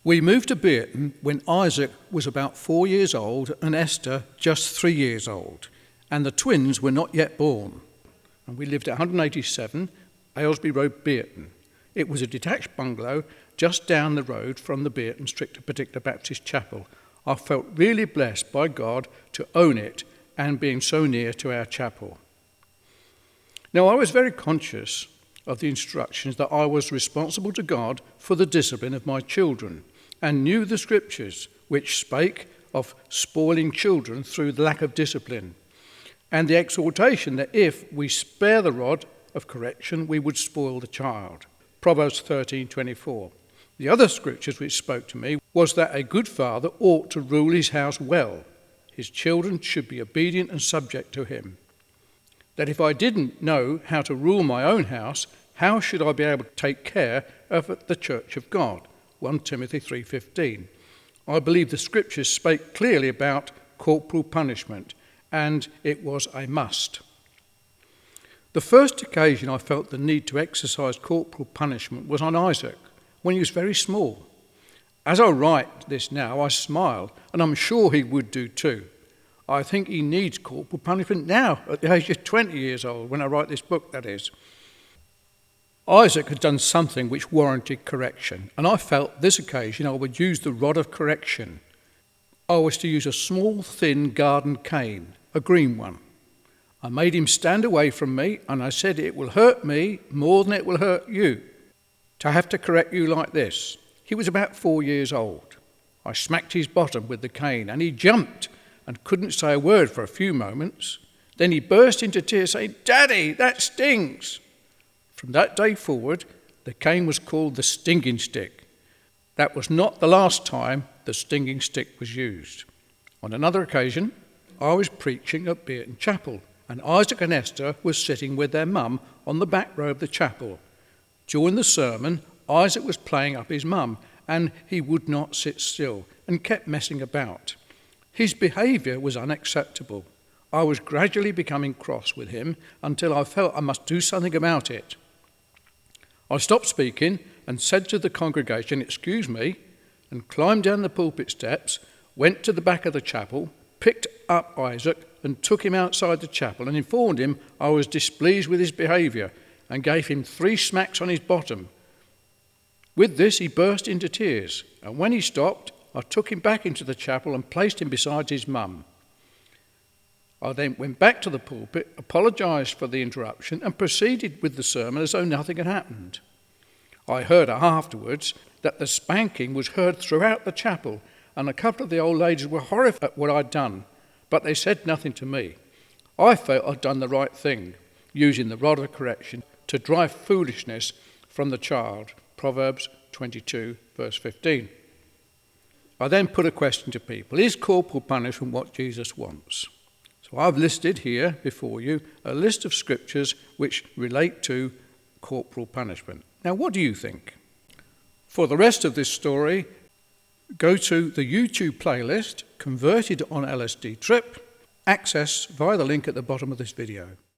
We moved to Bearton when Isaac was about 4 years old and Esther just 3 years old, and the twins were not yet born. And we lived at 187 Aylesbury Road, Bearton. It was a detached bungalow just down the road from the Bearton Strict Particular Baptist Chapel. I felt really blessed by God to own it and being so near to our chapel. Now, I was very conscious of the instructions that I was responsible to God for the discipline of my children, and knew the scriptures which spake of spoiling children through the lack of discipline, and the exhortation that if we spare the rod of correction, we would spoil the child. Proverbs 13:24. The other scriptures which spoke to me was that a good father ought to rule his house well. His children should be obedient and subject to him. That if I didn't know how to rule my own house, how should I be able to take care of the church of God? 1 Timothy 3:15. I believe the scriptures spake clearly about corporal punishment, and it was a must. The first occasion I felt the need to exercise corporal punishment was on Isaac, when he was very small. As I write this now, I smile, and I'm sure he would do too. I think he needs corporal punishment now, at the age of 20 years old, when I write this book, that is. Isaac had done something which warranted correction, and I felt this occasion I would use the rod of correction. I was to use a small, thin garden cane, a green one. I made him stand away from me, and I said, it will hurt me more than it will hurt you to have to correct you like this. He was about 4 years old. I smacked his bottom with the cane, and he jumped and couldn't say a word for a few moments. Then he burst into tears, saying, "Daddy, that stings." From that day forward, the cane was called the stinging stick. That was not the last time the stinging stick was used. On another occasion, I was preaching at Bearton Chapel, and Isaac and Esther were sitting with their mum on the back row of the chapel. During the sermon, Isaac was playing up his mum, and he would not sit still and kept messing about. His behaviour was unacceptable. I was gradually becoming cross with him until I felt I must do something about it. I stopped speaking and said to the congregation, "Excuse me," and climbed down the pulpit steps, went to the back of the chapel, picked up Isaac and took him outside the chapel and informed him I was displeased with his behaviour and gave him 3 smacks on his bottom. With this he burst into tears, and when he stopped, I took him back into the chapel and placed him beside his mum. I then went back to the pulpit, apologised for the interruption, and proceeded with the sermon as though nothing had happened. I heard afterwards that the spanking was heard throughout the chapel, and a couple of the old ladies were horrified at what I'd done, but they said nothing to me. I felt I'd done the right thing, using the rod of correction to drive foolishness from the child. Proverbs 22, verse 15. I then put a question to people. Is corporal punishment what Jesus wants? So I've listed here before you a list of scriptures which relate to corporal punishment. Now, what do you think? For the rest of this story, go to the YouTube playlist, Converted on LSD Trip, access via the link at the bottom of this video.